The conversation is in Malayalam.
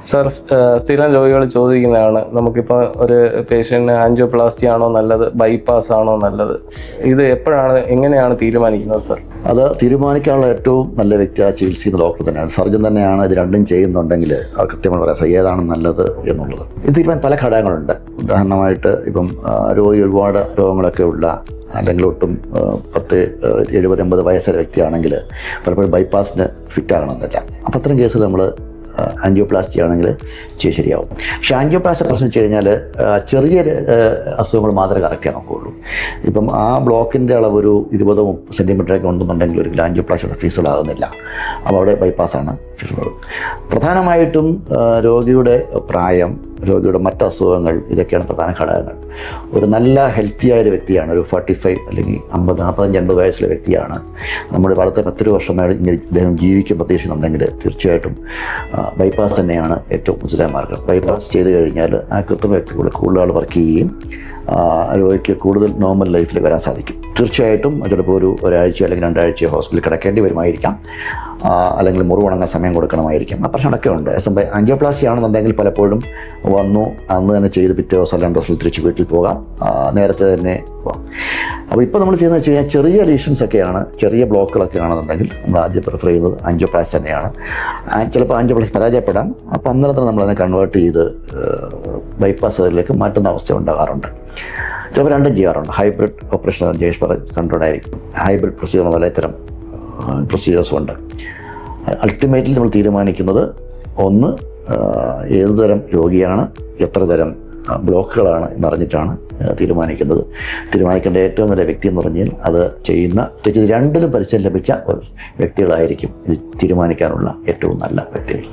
സർ, സ്ഥിരം രോഗികൾ ചോദിക്കുന്നതാണ്, നമുക്കിപ്പോൾ ഒരു പേഷ്യൻറ്റിന് ആൻജിയോപ്ലാസ്റ്റി ആണോ നല്ലത്, ബൈപ്പാസ് ആണോ നല്ലത്? ഇത് എങ്ങനെയാണ് തീരുമാനിക്കുന്നത് സർ? അത് തീരുമാനിക്കാനുള്ള ഏറ്റവും നല്ല വ്യക്തി ആ ചികിത്സിക്കുന്ന ഡോക്ടർ തന്നെയാണ്. സർജൻ തന്നെയാണ് ഇത് രണ്ടും ചെയ്യുന്നുണ്ടെങ്കിൽ അത് കൃത്യമായി പറയാം ഏതാണ് നല്ലത് എന്നുള്ളത്. ഇത് തീരുമാനം പല ഘടകങ്ങളുണ്ട്. ഉദാഹരണമായിട്ട് ഇപ്പം രോഗി ഒരുപാട് രോഗങ്ങളൊക്കെ ഉള്ള അല്ലെങ്കിൽ ഒട്ടും 70-80 വയസ്സുള്ള വ്യക്തിയാണെങ്കിൽ പലപ്പോഴും ബൈപ്പാസിന് ഫിറ്റാകണമെന്നില്ല. അപ്പം അത്തരം കേസിൽ നമ്മൾ ആൻജിയോപ്ലാസ്റ്റി ആണെങ്കിൽ ശരിയാവും. പക്ഷേ ആൻജിയോപ്ലാസ്റ്റി പ്രശ്നം വെച്ച് കഴിഞ്ഞാൽ ചെറിയ അസുഖങ്ങൾ മാത്രമേ കറക്റ്റ് നോക്കുകയുള്ളൂ. ഇപ്പം ആ ബ്ലോക്കിൻ്റെ അളവ് ഒരു 20-30 സെൻറ്റിമീറ്ററൊക്കെ ഉണ്ടെന്നുണ്ടെങ്കിൽ ഒരിക്കലും ആൻജിയോപ്ലാസ്റ്റിയുടെ ഫീസുകളാകുന്നില്ല. അപ്പോൾ അവിടെ ബൈപ്പാസാണ് ഫീസുള്ളത്. പ്രധാനമായിട്ടും രോഗിയുടെ പ്രായം, രോഗിയുടെ മറ്റ് അസുഖങ്ങൾ, ഇതൊക്കെയാണ് പ്രധാന ഘടകങ്ങൾ. ഒരു നല്ല ഹെൽത്തിയായൊരു വ്യക്തിയാണ്, ഒരു 45 അല്ലെങ്കിൽ 50, 45, 50 വയസ്സുള്ള വ്യക്തിയാണ്, നമ്മുടെ അടുത്ത 10 വർഷമായി ഇദ്ദേഹം ജീവിക്കും പ്രതീക്ഷിക്കുന്നുണ്ടെങ്കിൽ തീർച്ചയായിട്ടും ബൈപ്പാസ് തന്നെയാണ് ഏറ്റവും ഉചിതമായ മാർഗം. ബൈപ്പാസ് ചെയ്ത് കഴിഞ്ഞാൽ ആ കൃത്രിമ വ്യക്തികൾ കൂടുതൽ വർക്ക് ചെയ്യുകയും രോഗിക്ക് കൂടുതൽ നോർമൽ ലൈഫിൽ വരാൻ സാധിക്കും. തീർച്ചയായിട്ടും ചിലപ്പോൾ ഒരാഴ്ച അല്ലെങ്കിൽ 2 ആഴ്ച ഹോസ്പിറ്റലിൽ കിടക്കേണ്ടി വരുമായിരിക്കാം, അല്ലെങ്കിൽ മുറിവുണങ്ങാൻ സമയം കൊടുക്കണമായിരിക്കും. ആ പ്രശ്നമൊക്കെ ഉണ്ട്. ആൻജിയോപ്ലാസ്റ്റി ആണെന്നുണ്ടെങ്കിൽ പലപ്പോഴും വന്നു അന്ന് തന്നെ ചെയ്ത് പിറ്റേ ദിവസം 2 ദിവസത്തിൽ തിരിച്ച് വീട്ടിൽ പോകാം, നേരത്തെ തന്നെ പോകാം. അപ്പോൾ ഇപ്പോൾ നമ്മൾ ചെയ്യുന്നത് വെച്ച് കഴിഞ്ഞാൽ ചെറിയ ലീഷൻസൊക്കെയാണ്, ചെറിയ ബ്ലോക്കുകളൊക്കെ ആണെന്നുണ്ടെങ്കിൽ നമ്മൾ ആദ്യം പ്രിഫർ ചെയ്യുന്നത് ആൻജിയോപ്ലാസ്റ്റി തന്നെയാണ്. ചിലപ്പോൾ ആൻജിയോപ്ലാസ്റ്റി പരാജയപ്പെടാം. അപ്പോൾ അന്നേരം തന്നെ നമ്മളതിനെ കൺവേർട്ട് ചെയ്ത് ബൈപ്പാസിലേക്ക് മാറ്റുന്ന അവസ്ഥ ഉണ്ടാകാറുണ്ട്. ചിലപ്പോൾ രണ്ടും ചെയ്യാറുണ്ട്. ഹൈബ്രിഡ് ഓപ്പറേഷൻ ജയേഷ് കണ്ടുകൊണ്ടായിരിക്കും. ഹൈബ്രിഡ് പ്രൊസീജിയർ പോലെ ഇത്തരം പ്രൊസീജിയേഴ്സും ഉണ്ട്. അൾട്ടിമേറ്റ്ലി നമ്മൾ തീരുമാനിക്കുന്നത് ഒന്ന് ഏതുതരം രോഗിയാണ്, എത്ര തരം ബ്ലോക്കുകളാണ് എന്നറിഞ്ഞിട്ടാണ് തീരുമാനിക്കേണ്ട ഏറ്റവും നല്ല വ്യക്തി എന്ന് പറഞ്ഞാൽ അത് ചെയ്യുന്ന രണ്ടിലും പരിശീലനം ലഭിച്ച വ്യക്തികളായിരിക്കും ഇത് തീരുമാനിക്കാനുള്ള ഏറ്റവും നല്ല വ്യക്തികൾ.